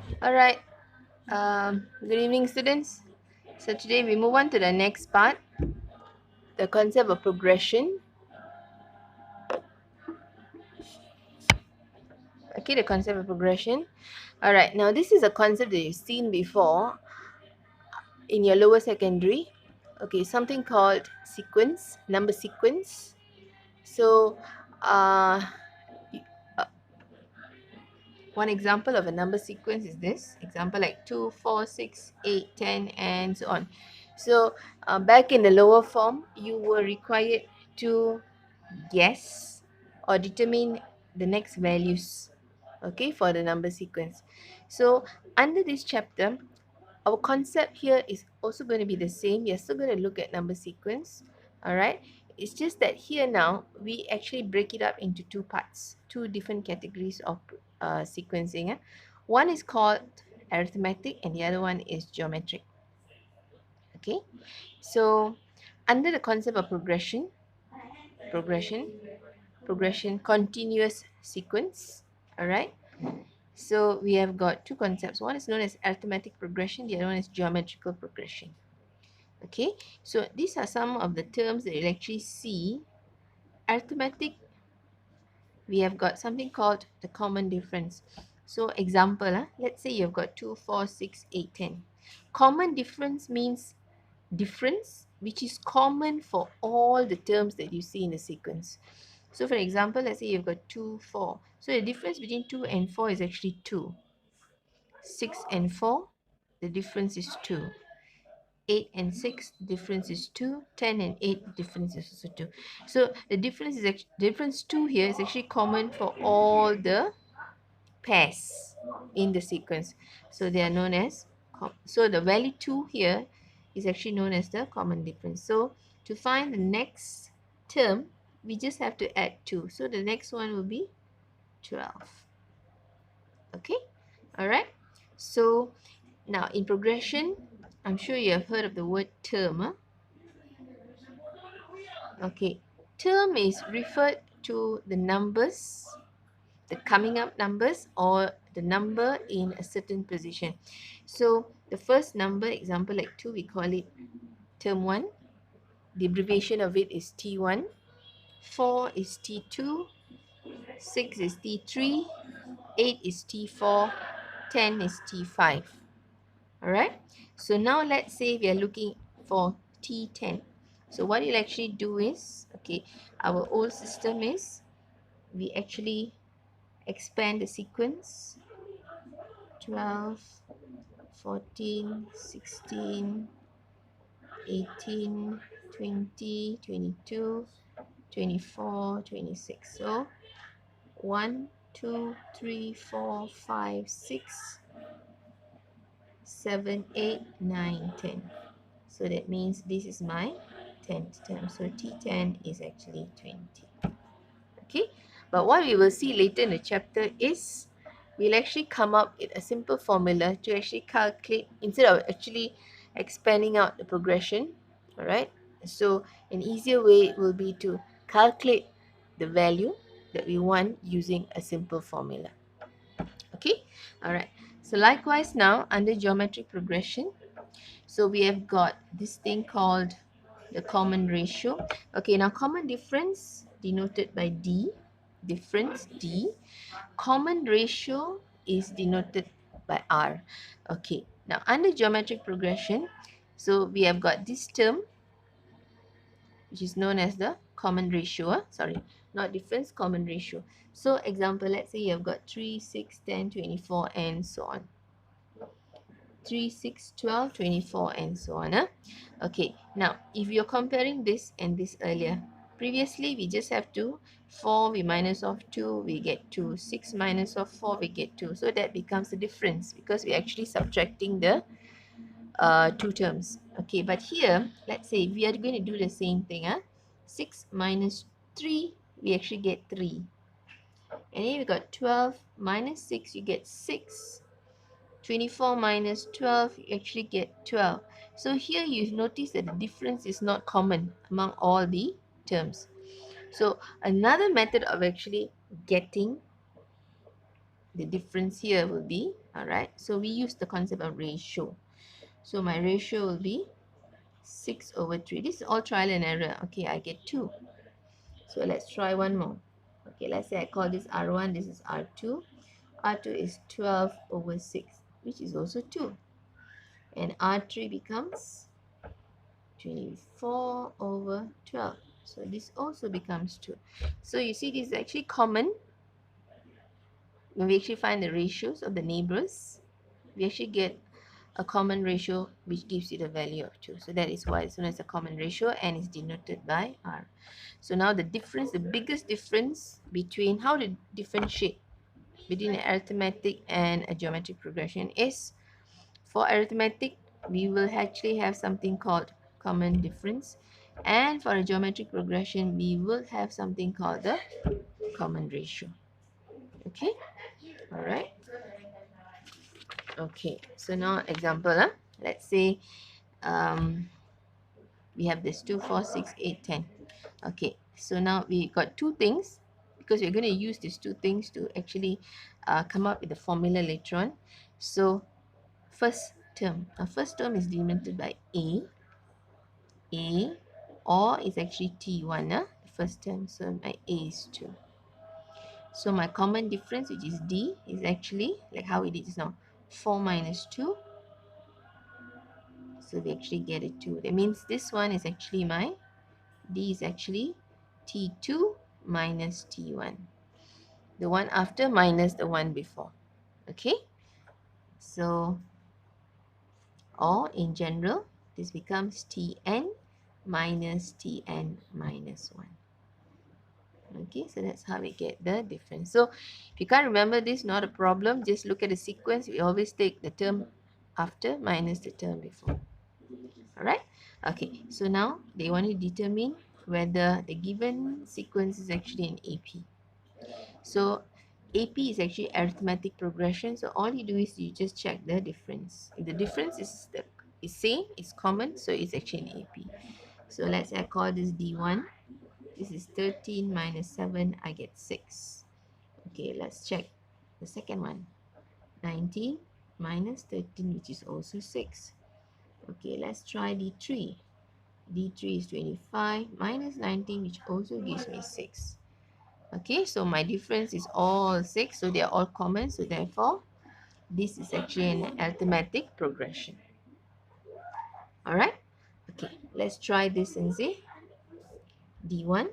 Alright, good evening, students. So today we move on to the next part, the concept of progression. Okay, the concept of progression. Alright, now this is a concept that you've seen before in your lower secondary. Okay, something called sequence, number sequence. So, uh, one example of a number sequence is this. Example like 2, 4, 6, 8, 10, and so on. So, back in the lower form, you were required to guess or determine the next values, okay, for the number sequence. So, under this chapter, our concept here is also going to be the same. We are still going to look at number sequence, all right? It's just that here now, we actually break it up into two parts, two different categories of sequencing. One is called arithmetic and the other one is geometric, okay? So, under the concept of progression, continuous sequence, all right? So we have got two concepts. One is known as arithmetic progression, the other one is geometrical progression. Okay, so these are some of the terms that you'll actually see. Arithmetic, we have got something called the common difference. So example, let's say you've got 2, 4, 6, 8, 10. Common difference means difference which is common for all the terms that you see in the sequence. So for example, let's say you've got 2, 4. So the difference between 2 and 4 is actually 2. 6 and 4, the difference is 2. 8 and 6, the difference is 2. 10 and 8, the difference is also 2. So the difference is actually, difference 2 here is actually common for all the pairs in the sequence. So they are known as, so the value 2 here is actually known as the common difference. So to find the next term, we just have to add 2. So the next one will be 12. Okay, all right. So now in progression, I'm sure you have heard of the word term. Okay, term is referred to the numbers, the coming up numbers or the number in a certain position. So the first number, example like 2, we call it term 1. The abbreviation of it is T1. 4 is T2. 6 is T3. 8 is T4. 10 is T5. Alright, so now let's say we are looking for T10. So what you'll actually do is, okay, our old system is we actually expand the sequence 12, 14, 16, 18, 20, 22, 24, 26. So 1, 2, 3, 4, 5, 6, 7, 8, 9, 10. So that means this is my 10th term. So T10 is actually 20. Okay, but what we will see later in the chapter is we'll actually come up with a simple formula to actually calculate instead of actually expanding out the progression. All right, so an easier way will be to calculate the value that we want using a simple formula. Okay, all right. So likewise now under geometric progression, so we have got this thing called the common ratio. Okay, now common difference denoted by D, difference D. Common ratio is denoted by R. Okay, now under geometric progression, so we have got this term which is known as the common ratio. Sorry, not difference, common ratio. So example, let's say you have got 3, 6, 10, 24 and so on. 3, 6, 12, 24 and so on. Okay, now if you're comparing this and this earlier, previously we just have to 4 we minus off 2 we get 2, 6 minus off 4 we get 2. So that becomes the difference because we're actually subtracting the two terms. Okay, but here let's say we are going to do the same thing. 6 minus 3 we actually get 3. And then we got 12 minus 6 you get 6. 24 minus 12, you actually get 12. So here you notice that the difference is not common among all the terms. So another method of actually getting the difference here will be, all right, so we use the concept of ratio. So my ratio will be 6 over 3. This is all trial and error. Okay, I get 2. So let's try one more. Okay, let's say I call this R1, this is R2. R2 is 12 over 6, which is also 2. And R3 becomes 24 over 12. So this also becomes 2. So you see, this is actually common. When we actually find the ratios of the neighbors, we actually get a common ratio which gives you the value of 2. So that is why it's known as a common ratio and is denoted by R. So now the difference, the biggest difference between how to differentiate between an arithmetic and a geometric progression is, for arithmetic, we will actually have something called common difference. And for a geometric progression, we will have something called the common ratio. Okay, all right. Okay, so now example, let's say we have this 2, 4, 6, 8, 10. Okay, so now we got two things, because we're going to use these two things to actually come up with the formula later on. So first term, our first term is denoted by A, or is actually T1, the first term, so my A is 2. So my common difference, which is D, is actually like how we did just now, 4 minus 2. So we actually get it 2. That means this one is actually my D is actually T2 minus T1. The one after minus the one before. Okay? So, or in general, this becomes Tn minus Tn minus 1. Okay, so that's how we get the difference. So, if you can't remember this, not a problem. Just look at the sequence. We always take the term after minus the term before. Alright? Okay, so now they want to determine whether the given sequence is actually an AP. So AP is actually arithmetic progression. So all you do is you just check the difference. If the difference is same, it's common, so it's actually an AP. So let's say I call this D1. This is 13 minus 7, I get 6. Okay, let's check the second one. 19 minus 13, which is also 6. Okay, let's try D3. D3 is 25 minus 19, which also gives me 6. Okay, so my difference is all 6, so they are all common, so therefore this is actually an arithmetic progression. Alright, okay, let's try this and see. D1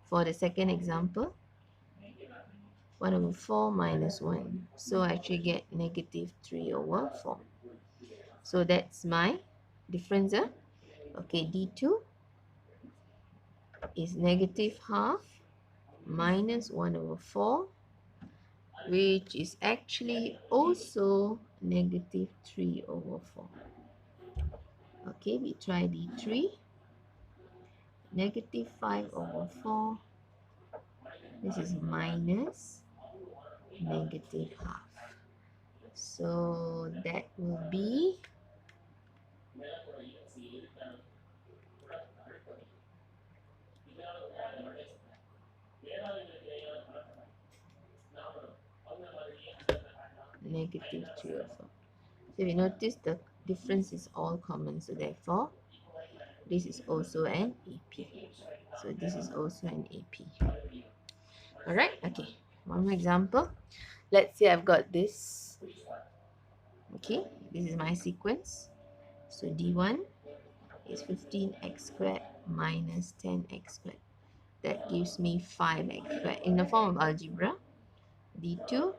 for the second example, 1 over 4 minus 1, so I actually get negative 3 over 4. So that's my difference. Okay, D2 is negative half minus 1 over 4, which is actually also negative 3 over 4. Okay, we try D3. Negative 5 over 4. This is minus negative half. So that will be negative 3 over 4. So we notice the difference is all common. So therefore, this is also an AP. So this is also an AP. Alright, okay. One more example. Let's say I've got this. Okay, this is my sequence. So D1 is 15x squared minus 10x squared. That gives me 5x squared in the form of algebra. D2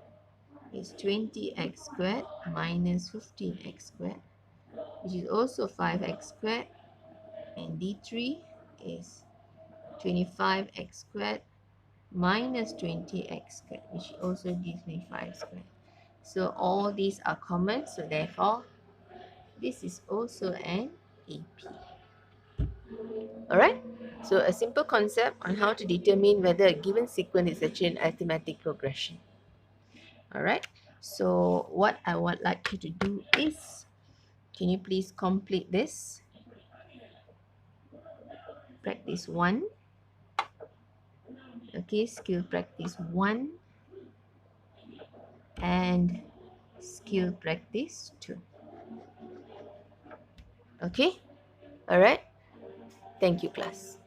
is 20x squared minus 15x squared, which is also 5x squared. And D3 is 25x squared minus 20x squared, which also gives me 5 squared. So all these are common, so therefore this is also an AP. Alright, so a simple concept on how to determine whether a given sequence is actually an arithmetic progression. Alright, so what I would like you to do is, can you please complete this? Practice 1. Okay, skill practice 1. and skill practice 2. Okay, all right. Thank you, class.